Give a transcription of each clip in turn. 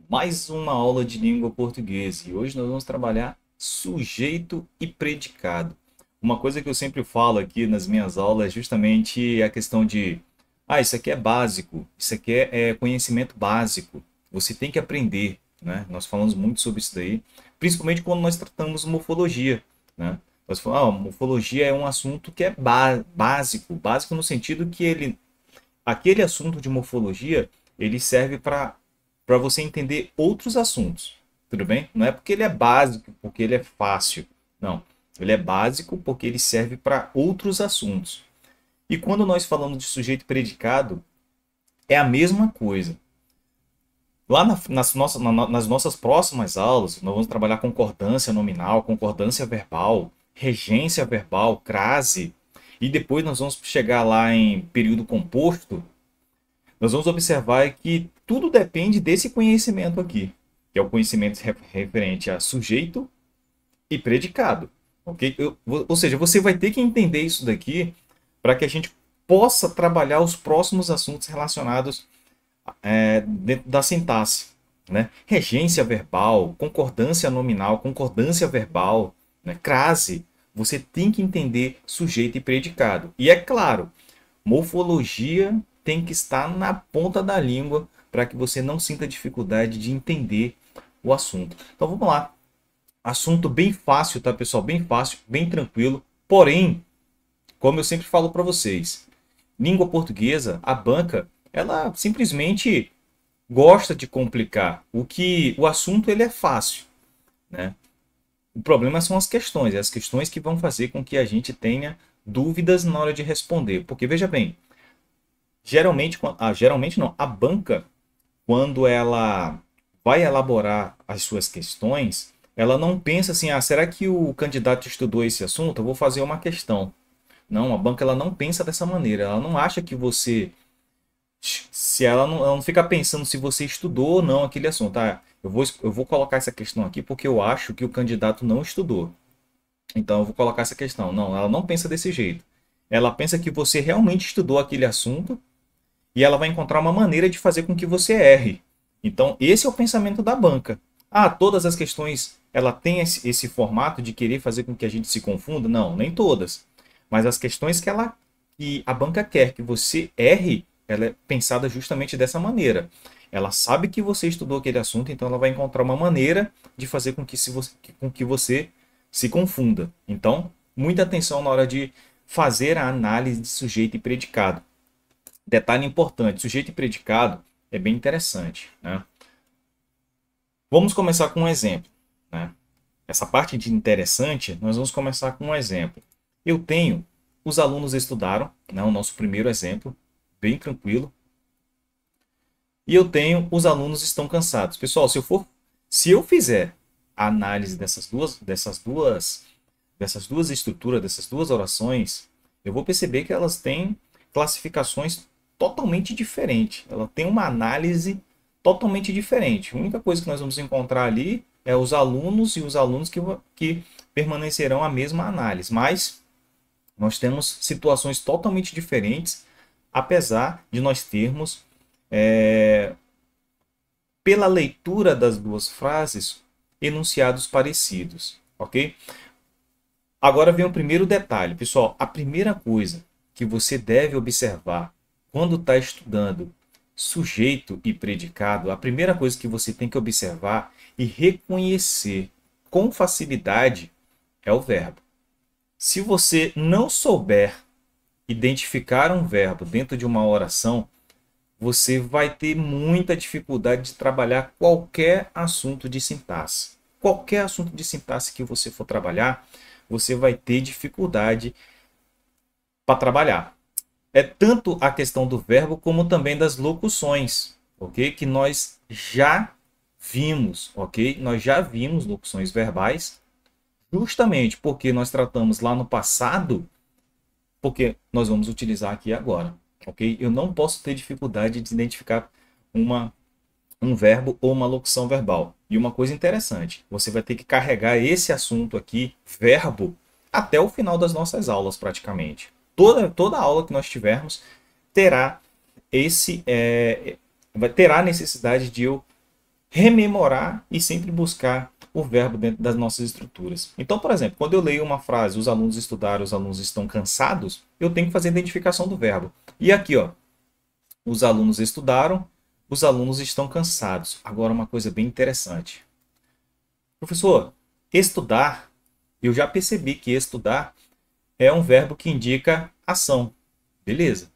Mais uma aula de língua portuguesa e hoje nós vamos trabalhar sujeito e predicado. Uma coisa que eu sempre falo aqui nas minhas aulas é justamente a questão de isso aqui é básico, isso aqui é conhecimento básico, você tem que aprender, né? Nós falamos muito sobre isso daí, principalmente quando nós tratamos morfologia, né? Nós falamos, morfologia é um assunto que é básico no sentido que aquele assunto de morfologia, ele serve para você entender outros assuntos, tudo bem? Não é porque ele é básico, porque ele é fácil, não. Ele é básico porque ele serve para outros assuntos. E quando nós falamos de sujeito e predicado, é a mesma coisa. Lá nas nossas próximas aulas, nós vamos trabalhar concordância nominal, concordância verbal, regência verbal, crase, e depois nós vamos chegar lá em período composto. Nós vamos observar que tudo depende desse conhecimento aqui, que é o conhecimento referente a sujeito e predicado. Ok? Ou seja, você vai ter que entender isso daqui para que a gente possa trabalhar os próximos assuntos relacionados dentro da sintaxe. Né? Regência verbal, concordância nominal, concordância verbal, né? Crase. Você tem que entender sujeito e predicado. E é claro, morfologia tem que estar na ponta da língua para que você não sinta dificuldade de entender o assunto. Então vamos lá. Assunto bem fácil, tá, pessoal? Bem fácil, bem tranquilo. Porém, como eu sempre falo para vocês, língua portuguesa, a banca, ela simplesmente gosta de complicar. O assunto ele é fácil, né? O problema são as questões que vão fazer com que a gente tenha dúvidas na hora de responder. Porque veja bem, geralmente não, a banca, quando ela vai elaborar as suas questões, ela não pensa assim, será que o candidato estudou esse assunto? Eu vou fazer uma questão. Não, a banca ela não pensa dessa maneira. Ela não acha que você, se ela não fica pensando se você estudou ou não aquele assunto. Eu vou colocar essa questão aqui porque eu acho que o candidato não estudou. Então eu vou colocar essa questão. Não, ela não pensa desse jeito. Ela pensa que você realmente estudou aquele assunto e ela vai encontrar uma maneira de fazer com que você erre. Então, esse é o pensamento da banca. Todas as questões ela tem esse formato de querer fazer com que a gente se confunda? Não, nem todas. Mas as questões que a banca quer que você erre, ela é pensada justamente dessa maneira. Ela sabe que você estudou aquele assunto, então ela vai encontrar uma maneira de fazer com que você se confunda. Então, muita atenção na hora de fazer a análise de sujeito e predicado. Detalhe importante, sujeito e predicado é bem interessante, né? Vamos começar com um exemplo, né? Essa parte de interessante, nós vamos começar com um exemplo. Eu tenho, os alunos estudaram, né, o nosso primeiro exemplo, bem tranquilo. E eu tenho, os alunos estão cansados. Pessoal, se eu fizer a análise dessas duas estruturas, dessas duas orações, eu vou perceber que elas têm classificações totalmente diferentes. Ela tem uma análise totalmente diferente. A única coisa que nós vamos encontrar ali é os alunos e os alunos que permanecerão a mesma análise. Mas nós temos situações totalmente diferentes, apesar de nós termos, pela leitura das duas frases, enunciados parecidos. Ok? Agora vem o primeiro detalhe. Pessoal, a primeira coisa que você deve observar quando está estudando sujeito e predicado, a primeira coisa que você tem que observar e reconhecer com facilidade é o verbo. Se você não souber identificar um verbo dentro de uma oração, você vai ter muita dificuldade de trabalhar qualquer assunto de sintaxe. Qualquer assunto de sintaxe que você for trabalhar, você vai ter dificuldade para trabalhar. É tanto a questão do verbo como também das locuções, ok? Que nós já vimos, ok? Nós já vimos locuções verbais, justamente porque nós tratamos lá no passado, porque nós vamos utilizar aqui agora, ok? Eu não posso ter dificuldade de identificar um verbo ou uma locução verbal. E uma coisa interessante, você vai ter que carregar esse assunto aqui, verbo, até o final das nossas aulas praticamente. Toda aula que nós tivermos terá terá a necessidade de eu rememorar e sempre buscar o verbo dentro das nossas estruturas. Então, por exemplo, quando eu leio uma frase, os alunos estudaram, os alunos estão cansados, eu tenho que fazer a identificação do verbo. E aqui, ó, os alunos estudaram, os alunos estão cansados. Agora, uma coisa bem interessante. Professor, estudar, eu já percebi que estudar é um verbo que indica ação. Beleza.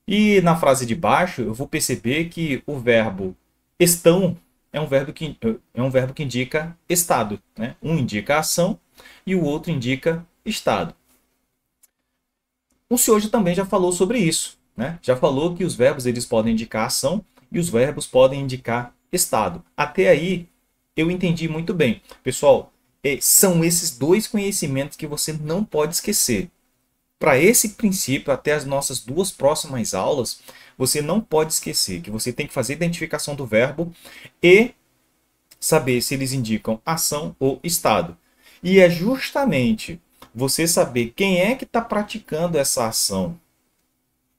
E na frase de baixo, eu vou perceber que o verbo estão é um verbo que indica estado, né? Um indica ação e o outro indica estado. O senhor também já falou sobre isso, né? Já falou que os verbos eles podem indicar ação e os verbos podem indicar estado. Até aí eu entendi muito bem. Pessoal, são esses dois conhecimentos que você não pode esquecer. Para esse princípio, até as nossas duas próximas aulas, você não pode esquecer que você tem que fazer a identificação do verbo e saber se eles indicam ação ou estado. E é justamente você saber quem é que está praticando essa ação.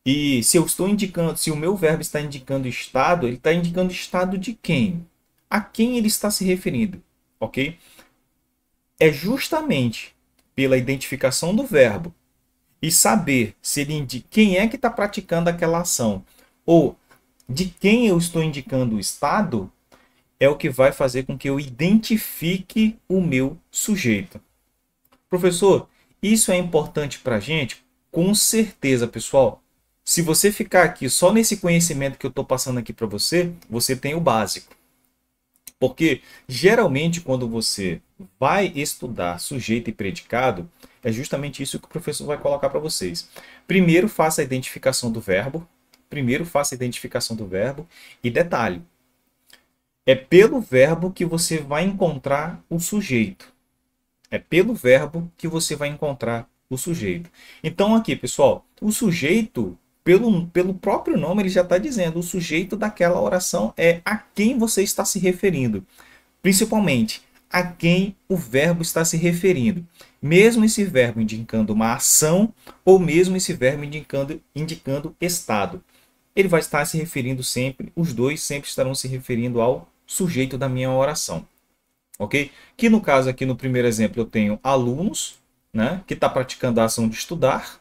E se eu estou indicando, se o meu verbo está indicando estado, ele está indicando estado de quem? A quem ele está se referindo, ok? É justamente pela identificação do verbo e saber se ele quem é que está praticando aquela ação ou de quem eu estou indicando o estado, é o que vai fazer com que eu identifique o meu sujeito. Professor, isso é importante para a gente? Com certeza, pessoal. Se você ficar aqui só nesse conhecimento que eu estou passando aqui para você, você tem o básico. Porque geralmente quando você vai estudar sujeito e predicado, é justamente isso que o professor vai colocar para vocês. Primeiro faça a identificação do verbo. E detalhe, é pelo verbo que você vai encontrar o sujeito. Então aqui, pessoal, o sujeito, pelo próprio nome, ele já está dizendo, o sujeito daquela oração é a quem você está se referindo. Principalmente, a quem o verbo está se referindo. Mesmo esse verbo indicando uma ação, ou mesmo esse verbo indicando estado. Ele vai estar se referindo sempre, os dois sempre estarão se referindo ao sujeito da minha oração. Ok? Que no caso aqui no primeiro exemplo eu tenho alunos, né, que está praticando a ação de estudar.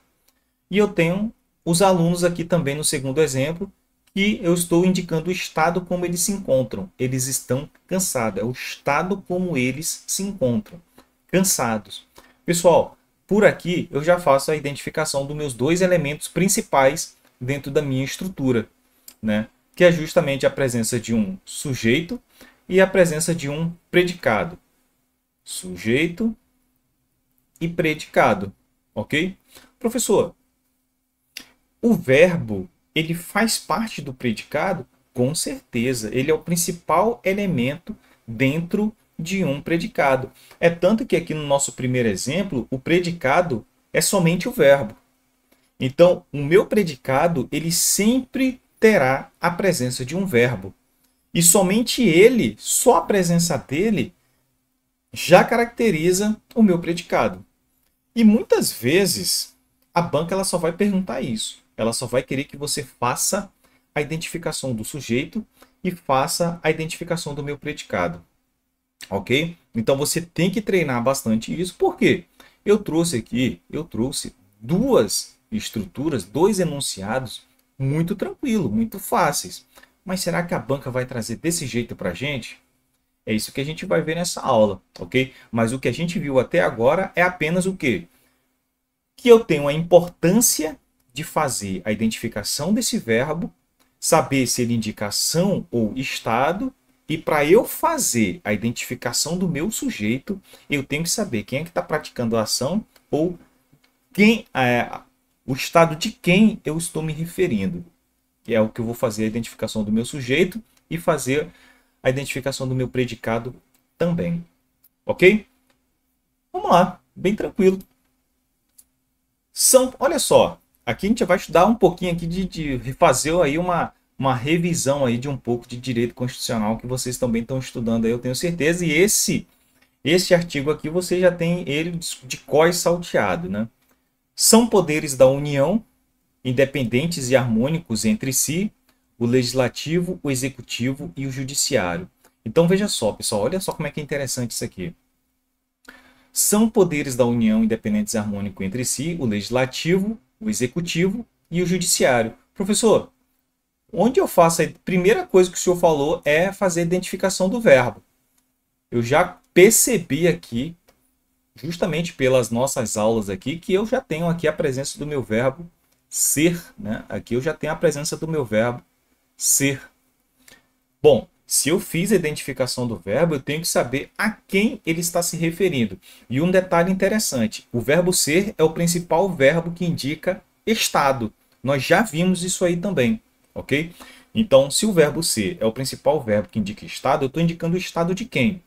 E eu tenho os alunos aqui também no segundo exemplo, que eu estou indicando o estado como eles se encontram. Eles estão cansados. É o estado como eles se encontram. Cansados. Pessoal, por aqui eu já faço a identificação dos meus dois elementos principais dentro da minha estrutura, né? Que é justamente a presença de um sujeito e a presença de um predicado. Sujeito e predicado. Ok? Professor, o verbo, ele faz parte do predicado? Com certeza, ele é o principal elemento dentro de um predicado. É tanto que aqui no nosso primeiro exemplo, o predicado é somente o verbo. Então, o meu predicado, ele sempre terá a presença de um verbo. E somente ele, só a presença dele, já caracteriza o meu predicado. E muitas vezes, a banca ela só vai perguntar isso. Ela só vai querer que você faça a identificação do sujeito e faça a identificação do meu predicado. Ok? Então você tem que treinar bastante isso. Por quê? Eu trouxe duas estruturas, dois enunciados muito tranquilo, muito fáceis. Mas será que a banca vai trazer desse jeito para a gente? É isso que a gente vai ver nessa aula, ok? Mas o que a gente viu até agora é apenas o quê? Que eu tenho a importância de fazer a identificação desse verbo, saber se ele indica ação ou estado, e para eu fazer a identificação do meu sujeito, eu tenho que saber quem é que está praticando a ação ou o estado de quem eu estou me referindo. Que é o que eu vou fazer a identificação do meu sujeito e fazer a identificação do meu predicado também. Ok? Vamos lá, bem tranquilo. Olha só, aqui a gente vai estudar um pouquinho aqui de fazer aí uma revisão aí de um pouco de direito constitucional que vocês também estão estudando aí, eu tenho certeza. E esse artigo aqui você já tem ele de cós salteado, né? São poderes da União, independentes e harmônicos entre si, o legislativo, o executivo e o judiciário. Então veja só, pessoal, olha só como é que é interessante isso aqui. São poderes da União independentes e harmônicos entre si, o legislativo, o executivo e o judiciário. Professor, onde eu faço a primeira coisa que o senhor falou é fazer a identificação do verbo. Eu já percebi aqui, justamente pelas nossas aulas aqui, que eu já tenho aqui a presença do meu verbo ser, né? Aqui eu já tenho a presença do meu verbo ser. Bom, se eu fiz a identificação do verbo, eu tenho que saber a quem ele está se referindo. E um detalhe interessante, o verbo ser é o principal verbo que indica estado. Nós já vimos isso aí também, ok? Então, se o verbo ser é o principal verbo que indica estado, eu estou indicando o estado de quem?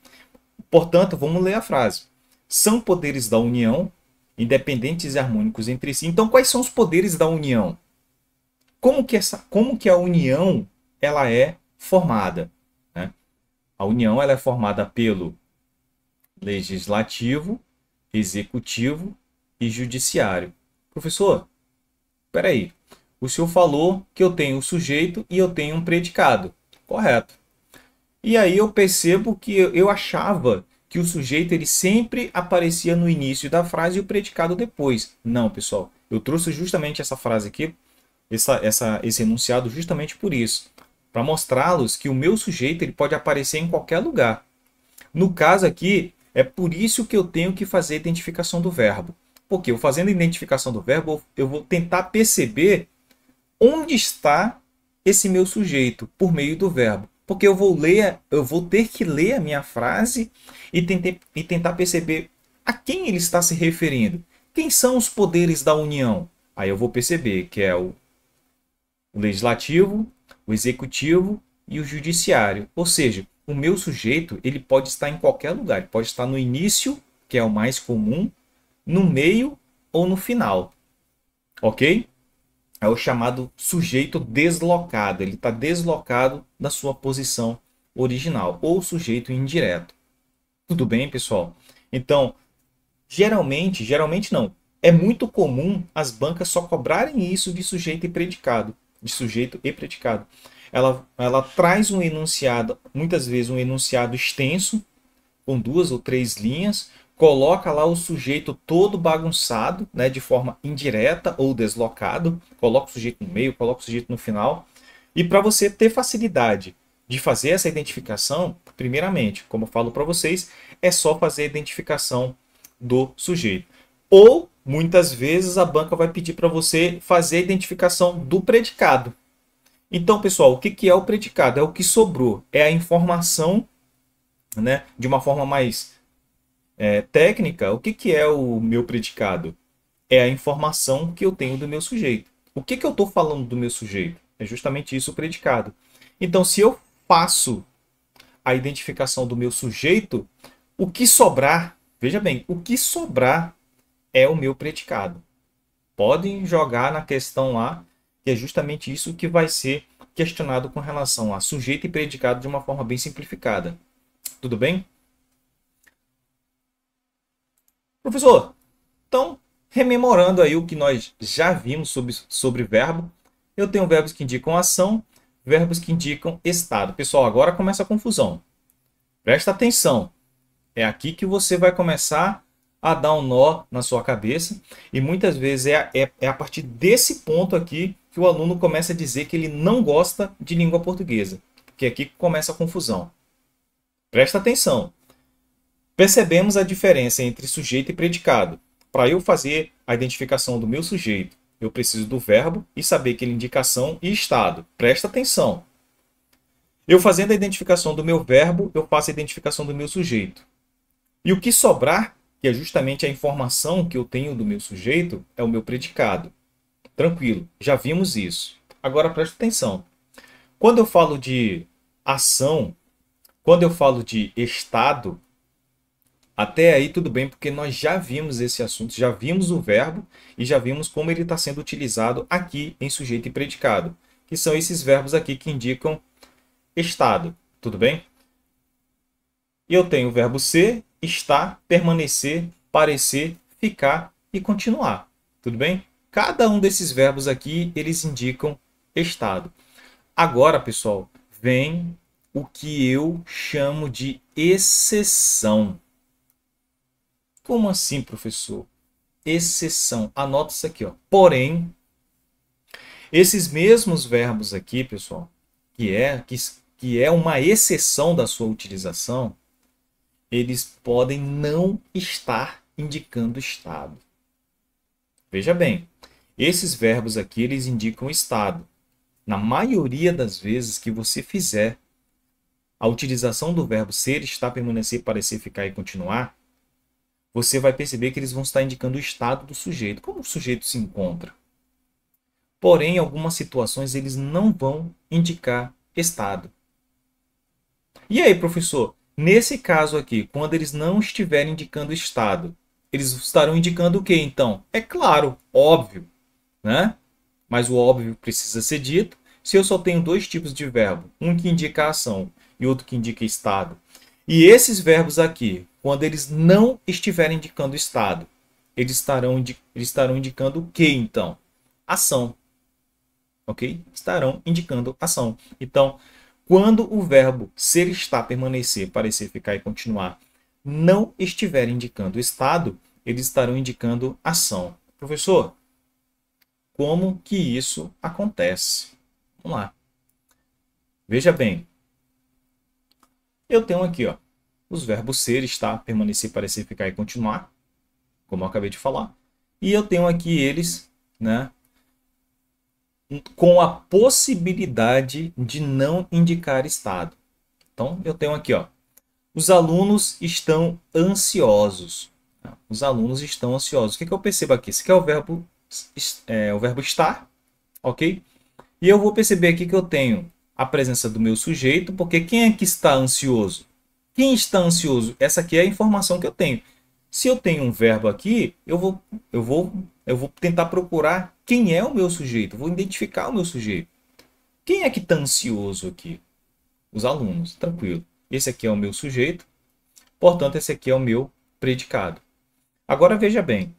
Portanto, vamos ler a frase. São poderes da União, independentes e harmônicos entre si. Então, quais são os poderes da União? Como que a União ela é formada? Né? A União ela é formada pelo legislativo, executivo e judiciário. Professor, espera aí. O senhor falou que eu tenho um sujeito e eu tenho um predicado. Correto. E aí eu percebo que eu achava que o sujeito ele sempre aparecia no início da frase e o predicado depois. Não, pessoal. Eu trouxe justamente essa frase aqui, esse enunciado justamente por isso. Para mostrá-los que o meu sujeito ele pode aparecer em qualquer lugar. No caso aqui, é por isso que eu tenho que fazer a identificação do verbo. Porque eu fazendo a identificação do verbo, eu vou tentar perceber onde está esse meu sujeito por meio do verbo. Porque eu vou ter que ler a minha frase e tentar perceber a quem ele está se referindo. Quem são os poderes da União? Aí eu vou perceber que é o legislativo, o executivo e o judiciário. Ou seja, o meu sujeito ele pode estar em qualquer lugar. Ele pode estar no início, que é o mais comum, no meio ou no final. Ok? É o chamado sujeito deslocado. Ele está deslocado da sua posição original, ou sujeito indireto. Tudo bem, pessoal? Então, geralmente não. É muito comum as bancas só cobrarem isso de sujeito e predicado. De sujeito e predicado. Ela traz um enunciado, muitas vezes um enunciado extenso, com 2 ou 3 linhas, coloca lá o sujeito todo bagunçado, né, de forma indireta ou deslocado, coloca o sujeito no meio, coloca o sujeito no final. E para você ter facilidade de fazer essa identificação, primeiramente, como eu falo para vocês, é só fazer a identificação do sujeito. Ou, muitas vezes, a banca vai pedir para você fazer a identificação do predicado. Então, pessoal, o que é o predicado? É o que sobrou, é a informação, né, de uma forma mais técnica. O que é o meu predicado? É a informação que eu tenho do meu sujeito. O que eu estou falando do meu sujeito? É justamente isso o predicado. Então, se eu faço a identificação do meu sujeito, o que sobrar, veja bem, o que sobrar é o meu predicado. Podem jogar na questão lá, que é justamente isso que vai ser questionado com relação a sujeito e predicado de uma forma bem simplificada. Tudo bem? Professor, então, rememorando aí o que nós já vimos sobre verbo, eu tenho verbos que indicam ação, verbos que indicam estado. Pessoal, agora começa a confusão. Presta atenção. É aqui que você vai começar a dar um nó na sua cabeça e muitas vezes é a partir desse ponto aqui que o aluno começa a dizer que ele não gosta de língua portuguesa, porque é aqui que começa a confusão. Presta atenção. Percebemos a diferença entre sujeito e predicado. Para eu fazer a identificação do meu sujeito, eu preciso do verbo e saber que ele indica ação e estado. Presta atenção. Eu fazendo a identificação do meu verbo, eu faço a identificação do meu sujeito. E o que sobrar, que é justamente a informação que eu tenho do meu sujeito, é o meu predicado. Tranquilo, já vimos isso. Agora presta atenção. Quando eu falo de ação, quando eu falo de estado, até aí tudo bem, porque nós já vimos esse assunto, já vimos o verbo e já vimos como ele está sendo utilizado aqui em sujeito e predicado, que são esses verbos aqui que indicam estado. Tudo bem? E eu tenho o verbo ser, estar, permanecer, parecer, ficar e continuar. Tudo bem? Cada um desses verbos aqui, eles indicam estado. Agora, pessoal, vem o que eu chamo de exceção. Como assim, professor? Exceção. Anota isso aqui, ó. Porém, esses mesmos verbos aqui, pessoal, que é uma exceção da sua utilização, eles podem não estar indicando estado. Veja bem, esses verbos aqui, eles indicam estado. Na maioria das vezes que você fizer a utilização do verbo ser, estar, permanecer, parecer, ficar e continuar, você vai perceber que eles vão estar indicando o estado do sujeito, como o sujeito se encontra. Porém, em algumas situações, eles não vão indicar estado. E aí, professor, nesse caso aqui, quando eles não estiverem indicando estado, eles estarão indicando o que então? É claro, óbvio, né? Mas o óbvio precisa ser dito. Se eu só tenho dois tipos de verbo, um que indica ação e outro que indica estado, e esses verbos aqui, quando eles não estiverem indicando estado, eles estarão indicando o que então? Ação. Ok? Estarão indicando ação. Então, quando o verbo ser, estar, permanecer, parecer, ficar e continuar não estiver indicando estado, eles estarão indicando ação. Professor, como que isso acontece? Vamos lá. Veja bem. Eu tenho aqui, ó, os verbos ser, estar, permanecer, parecer, ficar e continuar, como eu acabei de falar. E eu tenho aqui eles, né, com a possibilidade de não indicar estado. Então, eu tenho aqui, ó, os alunos estão ansiosos. Os alunos estão ansiosos. O que eu percebo aqui? Esse aqui é o verbo estar, ok? E eu vou perceber aqui que eu tenho a presença do meu sujeito, porque quem é que está ansioso? Quem está ansioso? Essa aqui é a informação que eu tenho. Se eu tenho um verbo aqui, eu vou tentar procurar quem é o meu sujeito. Vou identificar o meu sujeito. Quem é que está ansioso aqui? Os alunos, tranquilo. Esse aqui é o meu sujeito, portanto, esse aqui é o meu predicado. Agora veja bem,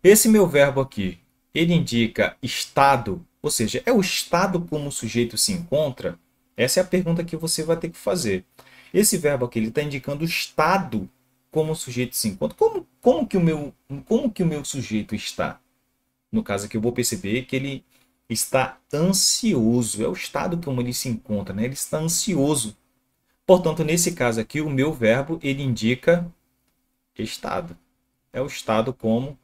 esse meu verbo aqui, ele indica estado, ou seja, é o estado como o sujeito se encontra? Essa é a pergunta que você vai ter que fazer. Esse verbo aqui, ele está indicando o estado como o sujeito se encontra. Como que o meu sujeito está? No caso aqui, eu vou perceber que ele está ansioso. É o estado como ele se encontra, né? Ele está ansioso. Portanto, nesse caso aqui, o meu verbo, ele indica estado. É o estado como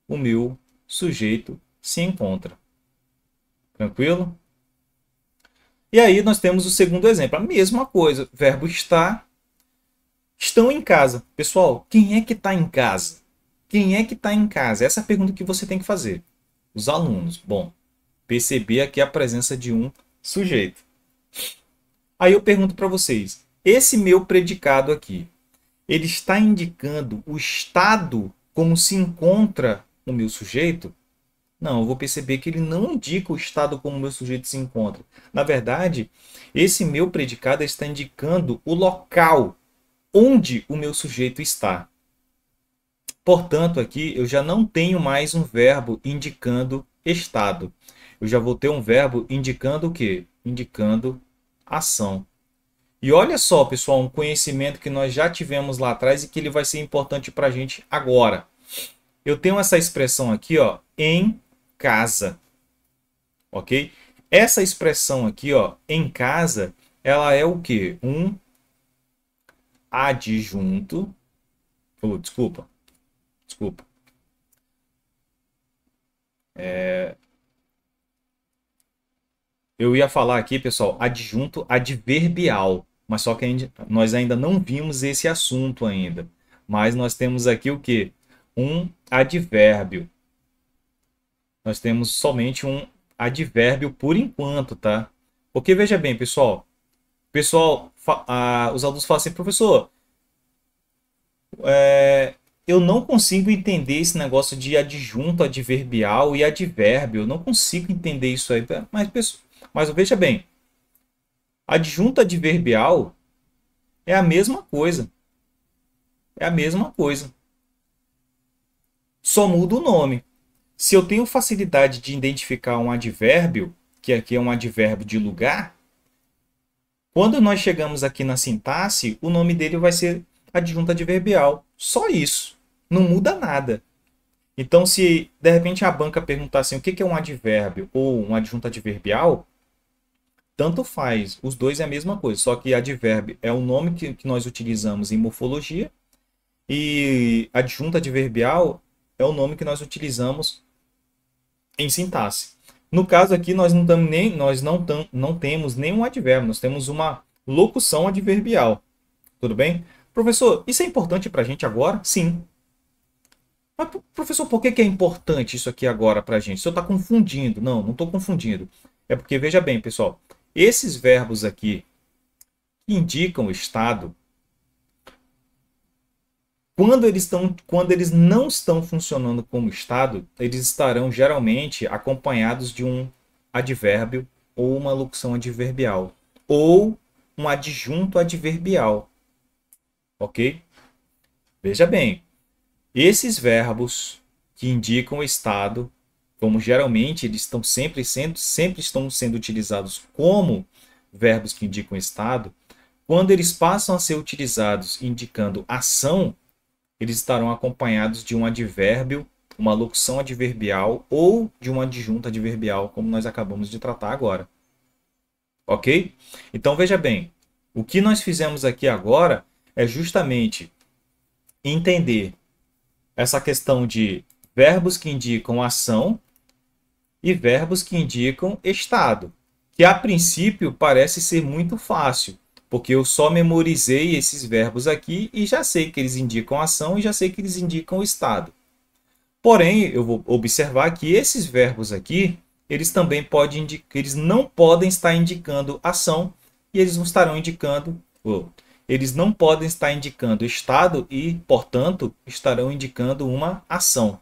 o meu sujeito se encontra. Tranquilo? E aí nós temos o segundo exemplo. A mesma coisa. Verbo estar. Estão em casa. Pessoal, quem é que está em casa? Quem é que está em casa? Essa é a pergunta que você tem que fazer. Os alunos. Bom, perceber aqui a presença de um sujeito. Aí eu pergunto para vocês. Esse meu predicado aqui, ele está indicando o estado como se encontra o meu sujeito? Não, eu vou perceber que ele não indica o estado como o meu sujeito se encontra. Na verdade, esse meu predicado está indicando o local onde o meu sujeito está. Portanto, aqui eu já não tenho mais um verbo indicando estado. Eu já vou ter um verbo indicando o quê? Indicando ação. E olha só, pessoal, um conhecimento que nós já tivemos lá atrás e que ele vai ser importante para a gente agora. Eu tenho essa expressão aqui, ó, em casa, ok? Essa expressão aqui, ó, em casa, ela é o quê? Um adjunto. Oh, desculpa. Eu ia falar aqui, pessoal, adjunto adverbial, mas só que nós ainda não vimos esse assunto ainda. Mas nós temos aqui o quê? Um advérbio. Nós temos somente um advérbio por enquanto, tá? Porque veja bem, os alunos falam assim, professor, eu não consigo entender esse negócio de adjunto adverbial e advérbio. Eu não consigo entender isso aí. Mas veja bem, adjunto adverbial é a mesma coisa. É a mesma coisa. Só muda o nome. Se eu tenho facilidade de identificar um advérbio, que aqui é um advérbio de lugar, Quando nós chegamos aqui na sintaxe, o nome dele vai ser adjunto adverbial. Só isso. Não muda nada. Então, se de repente a banca perguntar assim, o que é um advérbio ou um adjunto adverbial, tanto faz. Os dois é a mesma coisa, só que advérbio é o nome que nós utilizamos em morfologia e adjunto adverbial é o nome que nós utilizamos em sintaxe. No caso aqui, nós não temos nenhum advérbio, nós temos uma locução adverbial. Tudo bem? Professor, isso é importante para a gente agora? Sim. Mas, professor, por que é importante isso aqui agora para a gente? O senhor está confundindo. Não, não estou confundindo. É porque, veja bem, pessoal, esses verbos aqui que indicam o estado, quando eles não estão funcionando como estado, eles estarão geralmente acompanhados de um advérbio ou uma locução adverbial, ou um adjunto adverbial. Ok? Veja bem, esses verbos que indicam o estado, como geralmente eles estão sempre estão sendo utilizados como verbos que indicam estado, quando eles passam a ser utilizados indicando ação, eles estarão acompanhados de um advérbio, uma locução adverbial ou de um adjunto adverbial, como nós acabamos de tratar agora. Ok? Então veja bem, o que nós fizemos aqui agora é justamente entender essa questão de verbos que indicam ação e verbos que indicam estado, que a princípio parece ser muito fácil, porque eu só memorizei esses verbos aqui e já sei que eles indicam ação e já sei que eles indicam estado. Porém, eu vou observar que esses verbos aqui, eles também podem indicar, eles não podem estar indicando ação e eles não estarão indicando, eles não podem estar indicando estado e, portanto, estarão indicando uma ação.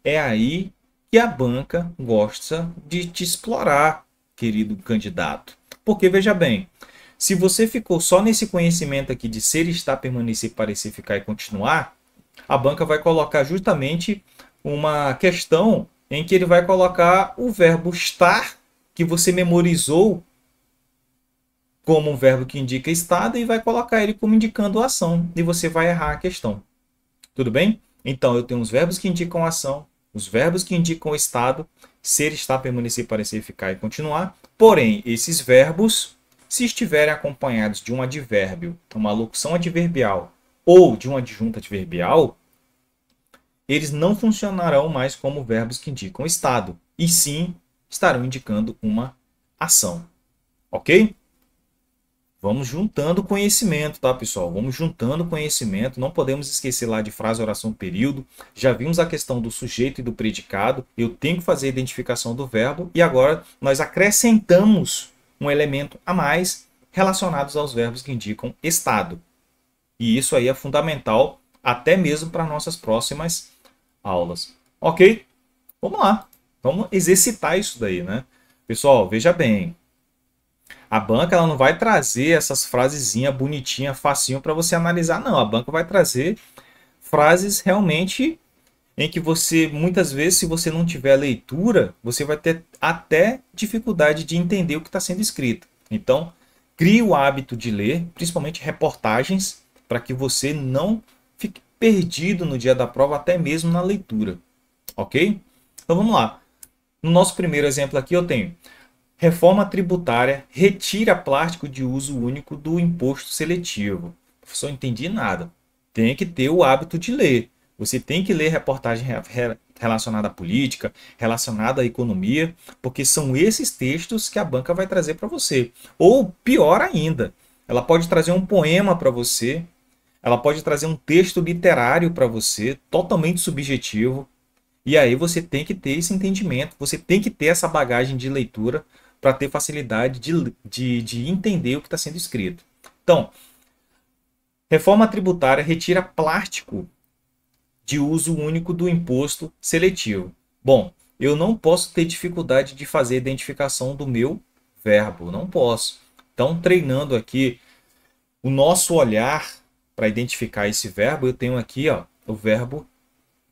É aí que a banca gosta de te explorar, querido candidato. Porque, veja bem, se você ficou só nesse conhecimento aqui de ser, estar, permanecer, parecer, ficar e continuar, a banca vai colocar justamente uma questão em que ele vai colocar o verbo estar, que você memorizou como um verbo que indica estado, e vai colocar ele como indicando ação. E você vai errar a questão. Tudo bem? Então, eu tenho os verbos que indicam ação, os verbos que indicam estado, ser, estar, permanecer, parecer, ficar e continuar. Porém, esses verbos, se estiverem acompanhados de um advérbio, uma locução adverbial ou de um adjunto adverbial, eles não funcionarão mais como verbos que indicam estado, e sim estarão indicando uma ação. Ok? Vamos juntando conhecimento, tá, pessoal? Vamos juntando conhecimento. Não podemos esquecer lá de frase, oração, período. Já vimos a questão do sujeito e do predicado. Eu tenho que fazer a identificação do verbo. E agora nós acrescentamos um elemento a mais relacionados aos verbos que indicam estado. E isso aí é fundamental até mesmo para nossas próximas aulas. Ok? Vamos lá. Vamos exercitar isso daí, né? Pessoal, veja bem. A banca ela não vai trazer essas frasezinhas bonitinhas, facinho para você analisar, não. A banca vai trazer frases realmente em que você, muitas vezes, se você não tiver leitura, você vai ter até dificuldade de entender o que está sendo escrito. Então, crie o hábito de ler, principalmente reportagens, para que você não fique perdido no dia da prova, até mesmo na leitura. Ok? Então vamos lá. No nosso primeiro exemplo aqui eu tenho: reforma tributária retira plástico de uso único do imposto seletivo. Professor, não entendi nada. Tem que ter o hábito de ler. Você tem que ler reportagem relacionada à política, relacionada à economia, porque são esses textos que a banca vai trazer para você. Ou pior ainda, ela pode trazer um poema para você, ela pode trazer um texto literário para você, totalmente subjetivo. E aí você tem que ter esse entendimento, você tem que ter essa bagagem de leitura para ter facilidade de entender o que está sendo escrito. Então, reforma tributária retira plástico de uso único do imposto seletivo. Bom, eu não posso ter dificuldade de fazer a identificação do meu verbo, não posso. Então, treinando aqui o nosso olhar para identificar esse verbo, eu tenho aqui ó, o verbo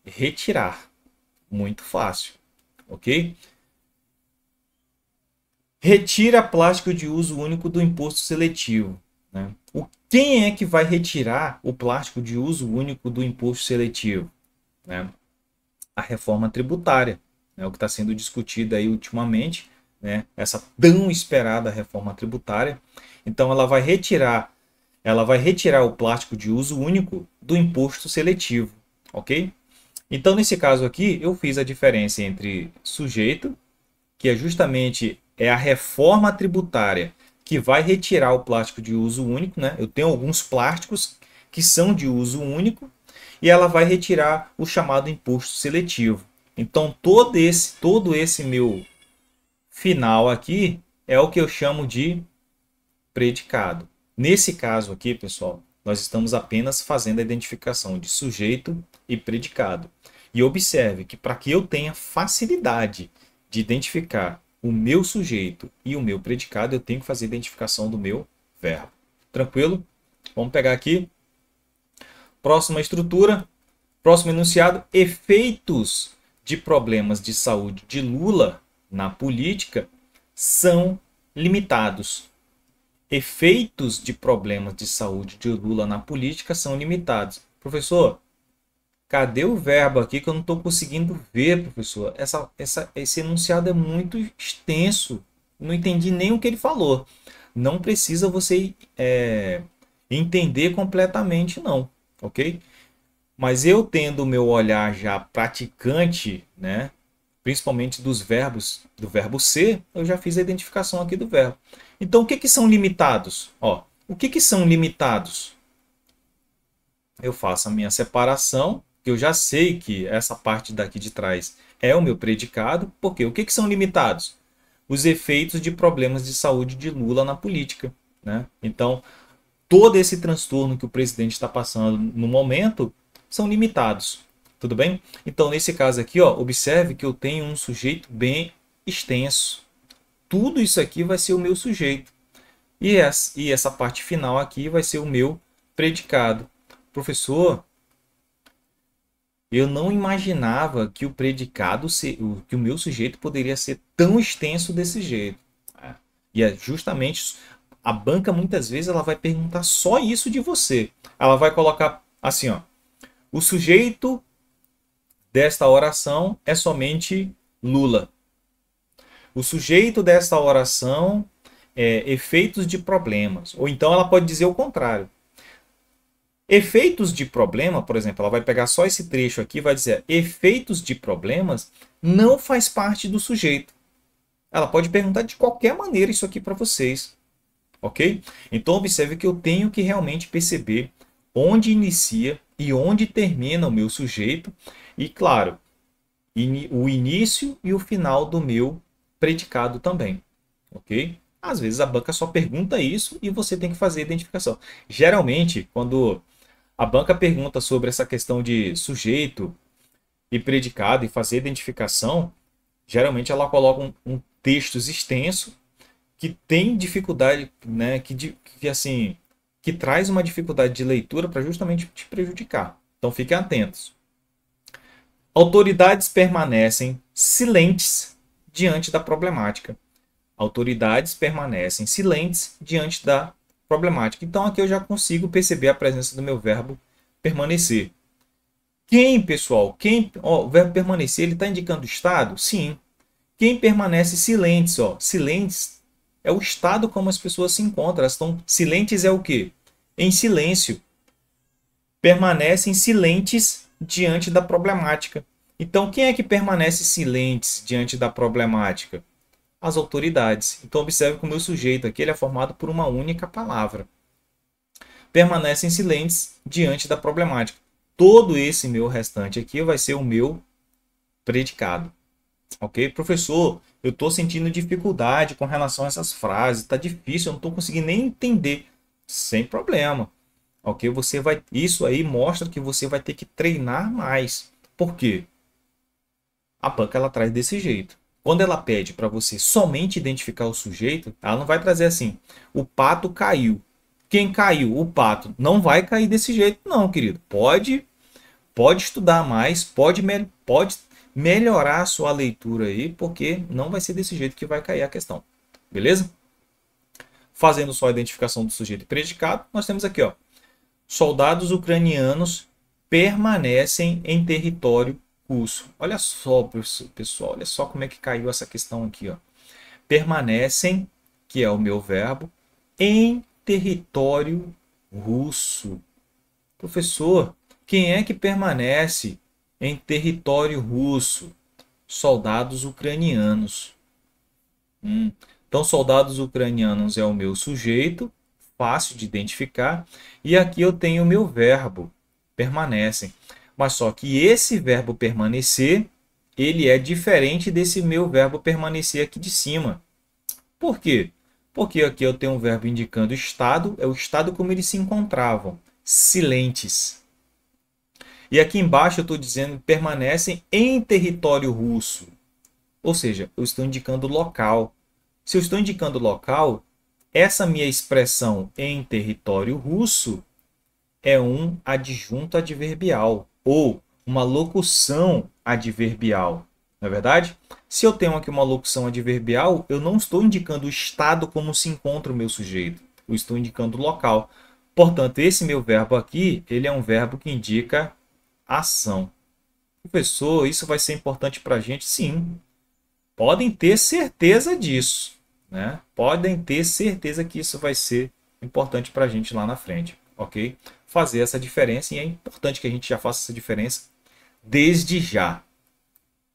retirar. Muito fácil, ok? retira plástico de uso único do imposto seletivo, né? Quem é que vai retirar o plástico de uso único do imposto seletivo, né? A reforma tributária, né? O que está sendo discutido aí ultimamente, né? Essa tão esperada reforma tributária. Então ela vai retirar o plástico de uso único do imposto seletivo, ok? Então, nesse caso aqui, eu fiz a diferença entre sujeito, que é justamente a reforma tributária que vai retirar o plástico de uso único, né? Eu tenho alguns plásticos que são de uso único e ela vai retirar o chamado imposto seletivo. Então, todo esse meu final aqui é o que eu chamo de predicado. Nesse caso aqui, pessoal, nós estamos apenas fazendo a identificação de sujeito e predicado. E observe que para que eu tenha facilidade de identificar o meu sujeito e o meu predicado, eu tenho que fazer a identificação do meu verbo. Tranquilo? Vamos pegar aqui. Próxima estrutura, próximo enunciado, efeitos de problemas de saúde de Lula na política são limitados. Efeitos de problemas de saúde de Lula na política são limitados. Professor, cadê o verbo aqui que eu não estou conseguindo ver, professor? Esse enunciado é muito extenso. Não entendi nem o que ele falou. Não precisa você entender completamente, não, ok? Mas eu tendo o meu olhar já praticante, né? Principalmente dos verbos, do verbo ser, eu já fiz a identificação aqui do verbo. Então, o que, que são limitados? Ó, o que, que são limitados? Eu faço a minha separação, que eu já sei que essa parte daqui de trás é o meu predicado, porque o que, que são limitados? Os efeitos de problemas de saúde de Lula na política, né? Então, todo esse transtorno que o presidente está passando no momento são limitados. Tudo bem? Então, nesse caso aqui, ó, observe que eu tenho um sujeito bem extenso. Tudo isso aqui vai ser o meu sujeito. E essa parte final aqui vai ser o meu predicado. Professor, eu não imaginava que o predicado, que o meu sujeito poderia ser tão extenso desse jeito. E é justamente a banca muitas vezes ela vai perguntar só isso de você. Ela vai colocar assim, ó, o sujeito desta oração é somente Lula. O sujeito desta oração é efeitos de problemas. Ou então ela pode dizer o contrário. Efeitos de problema, por exemplo, ela vai pegar só esse trecho aqui e vai dizer efeitos de problemas não faz parte do sujeito. Ela pode perguntar de qualquer maneira isso aqui para vocês. Ok? Então observe que eu tenho que realmente perceber onde inicia e onde termina o meu sujeito. E claro, o início e o final do meu predicado também. Ok? Às vezes a banca só pergunta isso e você tem que fazer a identificação. Geralmente, quando a banca pergunta sobre essa questão de sujeito e predicado e fazer identificação, geralmente ela coloca um texto extenso que tem dificuldade, né, assim, que traz uma dificuldade de leitura para justamente te prejudicar. Então fiquem atentos. Autoridades permanecem silentes diante da problemática. Autoridades permanecem silentes diante da problemática. Então aqui eu já consigo perceber a presença do meu verbo permanecer. Quem, pessoal? O verbo permanecer, ele está indicando estado? Sim. Quem permanece silentes? Silentes é o estado como as pessoas se encontram. Elas estão silentes é o quê? Em silêncio. Permanecem silentes diante da problemática. Então, quem é que permanece silentes diante da problemática? As autoridades. Então, observe que o meu sujeito aqui ele é formado por uma única palavra. Permanecem silentes diante da problemática. Todo esse meu restante aqui vai ser o meu predicado. Ok? Professor, eu estou sentindo dificuldade com relação a essas frases. Está difícil, eu não estou conseguindo nem entender. Sem problema. Ok? Isso aí mostra que você vai ter que treinar mais. Por quê? A banca ela traz desse jeito. Quando ela pede para você somente identificar o sujeito, ela não vai trazer assim, o pato caiu. Quem caiu? O pato. Não vai cair desse jeito, não, querido. Pode estudar mais, pode melhorar a sua leitura aí, porque não vai ser desse jeito que vai cair a questão. beleza? Fazendo só a identificação do sujeito e predicado, nós temos aqui, ó, soldados ucranianos permanecem em território russo. Olha só, pessoal, olha só como é que caiu essa questão aqui, ó. Permanecem, que é o meu verbo, em território russo. Professor, quem é que permanece em território russo? Soldados ucranianos. Então, soldados ucranianos é o meu sujeito, fácil de identificar. E aqui eu tenho o meu verbo, permanecem. Mas só que esse verbo permanecer, ele é diferente desse meu verbo permanecer aqui de cima. Por quê? Porque aqui eu tenho um verbo indicando estado, é o estado como eles se encontravam, silentes. E aqui embaixo eu estou dizendo que permanecem em território russo. Ou seja, eu estou indicando local. Se eu estou indicando local, essa minha expressão em território russo é um adjunto adverbial ou uma locução adverbial. Não é verdade? Se eu tenho aqui uma locução adverbial, eu não estou indicando o estado como se encontra o meu sujeito. Eu estou indicando o local. Portanto, esse meu verbo aqui, ele é um verbo que indica ação. Professor, isso vai ser importante para a gente? Sim. Podem ter certeza disso, né? Podem ter certeza que isso vai ser importante para a gente lá na frente, ok? Fazer essa diferença, e é importante que a gente já faça essa diferença desde já.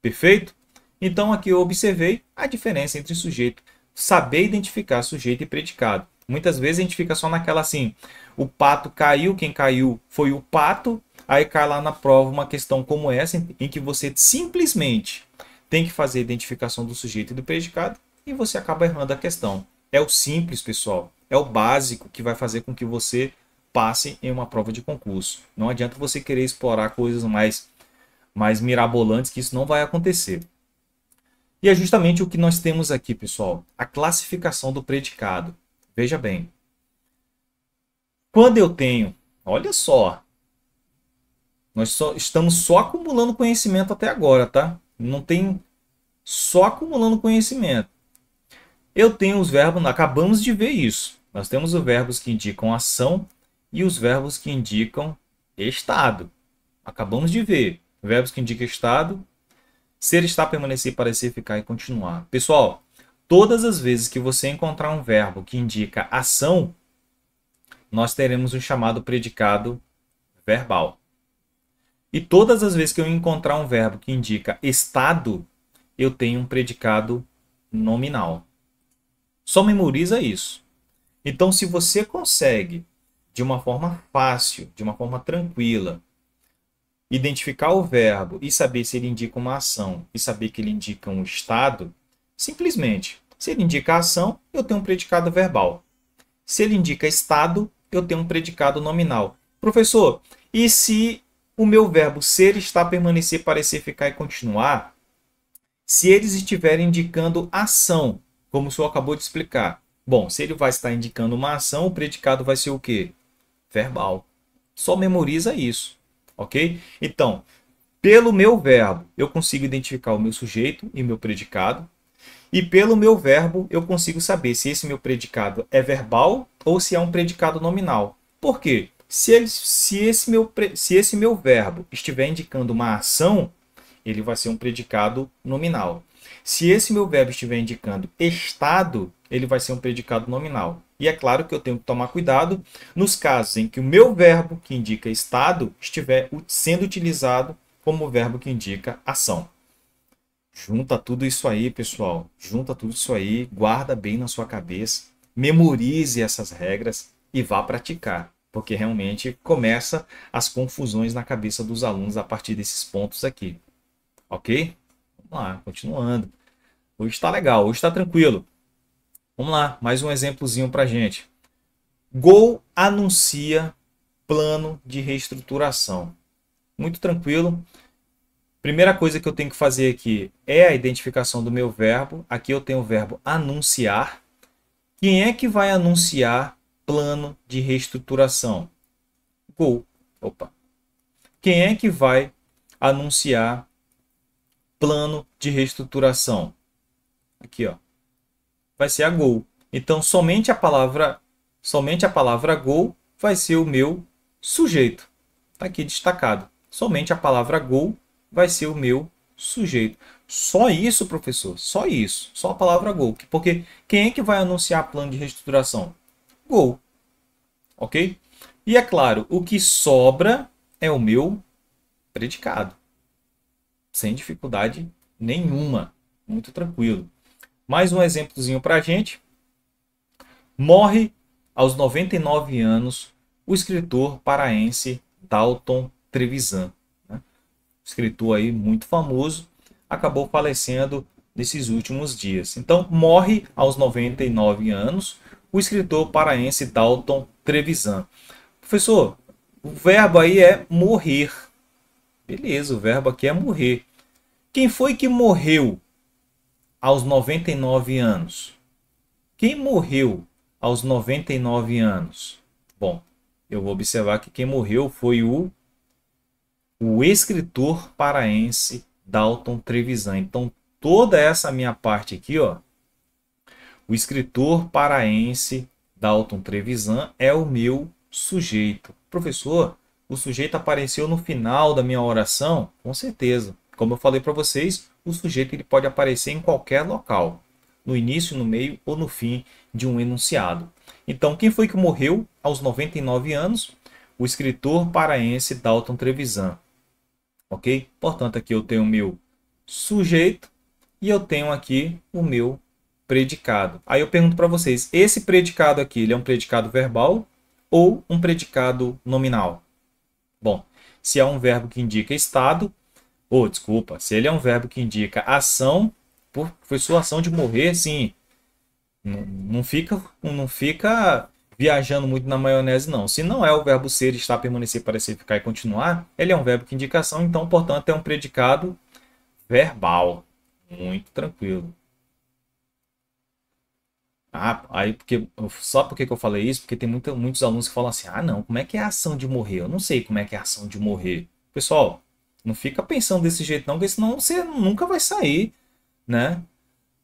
Perfeito? Então aqui eu observei a diferença entre sujeito, saber identificar sujeito e predicado. Muitas vezes a gente fica só naquela assim, o pato caiu, quem caiu foi o pato, aí cai lá na prova uma questão como essa, em que você simplesmente tem que fazer a identificação do sujeito e do predicado e você acaba errando a questão. É o simples, pessoal. É o básico que vai fazer com que você passe em uma prova de concurso. Não adianta você querer explorar coisas mais mirabolantes, que isso não vai acontecer. E é justamente o que nós temos aqui, pessoal. A classificação do predicado. Veja bem. Quando eu tenho... Olha só. Nós estamos só acumulando conhecimento até agora, tá? Não tem só acumulando conhecimento. Eu tenho os verbos, acabamos de ver isso. Nós temos os verbos que indicam ação e os verbos que indicam estado. Acabamos de ver. Verbos que indicam estado, ser, estar, permanecer, parecer, ficar e continuar. Pessoal, todas as vezes que você encontrar um verbo que indica ação, nós teremos um chamado predicado verbal. E todas as vezes que eu encontrar um verbo que indica estado, eu tenho um predicado nominal. Só memoriza isso. Então, se você consegue, de uma forma fácil, de uma forma tranquila, identificar o verbo e saber se ele indica uma ação e saber que ele indica um estado, simplesmente, se ele indica ação, eu tenho um predicado verbal. Se ele indica estado, eu tenho um predicado nominal. Professor, e se o meu verbo ser, estar, permanecer, parecer, ficar e continuar, se eles estiverem indicando ação, como o senhor acabou de explicar? Bom, se ele vai estar indicando uma ação, o predicado vai ser o quê? Verbal. Só memoriza isso, ok? Então, pelo meu verbo, eu consigo identificar o meu sujeito e meu predicado. E pelo meu verbo, eu consigo saber se esse meu predicado é verbal ou se é um predicado nominal. Por quê? Se esse meu verbo estiver indicando uma ação, ele vai ser um predicado nominal. Se esse meu verbo estiver indicando estado, ele vai ser um predicado nominal. E é claro que eu tenho que tomar cuidado nos casos em que o meu verbo que indica estado estiver sendo utilizado como verbo que indica ação. Junta tudo isso aí, pessoal. Junta tudo isso aí, guarda bem na sua cabeça, memorize essas regras e vá praticar, porque realmente começa as confusões na cabeça dos alunos a partir desses pontos aqui. Ok? Vamos lá, continuando. Hoje está legal, hoje está tranquilo. Vamos lá, mais um exemplozinho para gente. Gol anuncia plano de reestruturação. Muito tranquilo. Primeira coisa que eu tenho que fazer aqui é a identificação do meu verbo. Aqui eu tenho o verbo anunciar. Quem é que vai anunciar plano de reestruturação? Gol. Opa. Quem é que vai anunciar plano de reestruturação? Aqui, ó. vai ser a go. Então, somente a palavra go vai ser o meu sujeito. Está aqui destacado. Somente a palavra go vai ser o meu sujeito. Só isso, professor. Só isso. Só a palavra go. Porque quem é que vai anunciar plano de reestruturação? Go. Ok? E é claro, o que sobra é o meu predicado. Sem dificuldade nenhuma. Muito tranquilo. Mais um exemplozinho para a gente. Morre aos 99 anos o escritor paraense Dalton Trevisan. Né? Escritor aí muito famoso, acabou falecendo nesses últimos dias. Então, morre aos 99 anos o escritor paraense Dalton Trevisan. Professor, o verbo aí é morrer. Beleza, o verbo aqui é morrer. Quem foi que morreu aos 99 anos? Quem morreu aos 99 anos? Bom, eu vou observar que quem morreu foi o escritor paraense Dalton Trevisan. Então, toda essa minha parte aqui, ó, o escritor paraense Dalton Trevisan é o meu sujeito. Professor, o sujeito apareceu no final da minha oração? Com certeza. Como eu falei para vocês, o sujeito ele pode aparecer em qualquer local, no início, no meio ou no fim de um enunciado. Então, quem foi que morreu aos 99 anos? O escritor paraense Dalton Trevisan. Ok? Portanto, aqui eu tenho o meu sujeito e eu tenho aqui o meu predicado. Aí eu pergunto para vocês, esse predicado aqui, ele é um predicado verbal ou um predicado nominal? Bom, se é um verbo que indica estado, se ele é um verbo que indica ação, foi sua ação de morrer, sim. Não fica viajando muito na maionese, não. Se não é o verbo ser, estar, permanecer, parecer, ficar e continuar, ele é um verbo que indica ação, então, portanto, é um predicado verbal. Muito tranquilo. Só porque que eu falei isso? Porque tem muitos alunos que falam assim, não, como é que é a ação de morrer? Eu não sei como é que é a ação de morrer. Pessoal, não fica pensando desse jeito não, porque senão você nunca vai sair, né,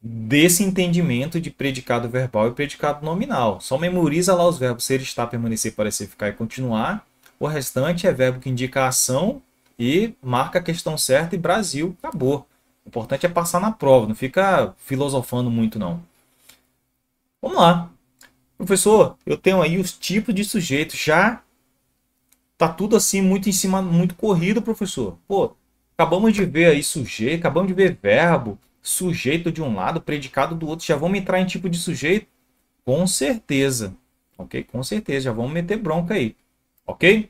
desse entendimento de predicado verbal e predicado nominal. Só memoriza lá os verbos ser, estar, permanecer, parecer, ficar e continuar. O restante é verbo que indica a ação e marca a questão certa e Brasil, acabou. O importante é passar na prova, não fica filosofando muito não. Vamos lá. Professor, eu tenho aí os tipos de sujeitos. Já tá tudo assim muito em cima, muito corrido, professor. Pô, acabamos de ver aí sujeito, acabamos de ver verbo, sujeito de um lado, predicado do outro. Já vamos entrar em tipo de sujeito? Com certeza. Ok? Com certeza. Já vamos meter bronca aí. Ok?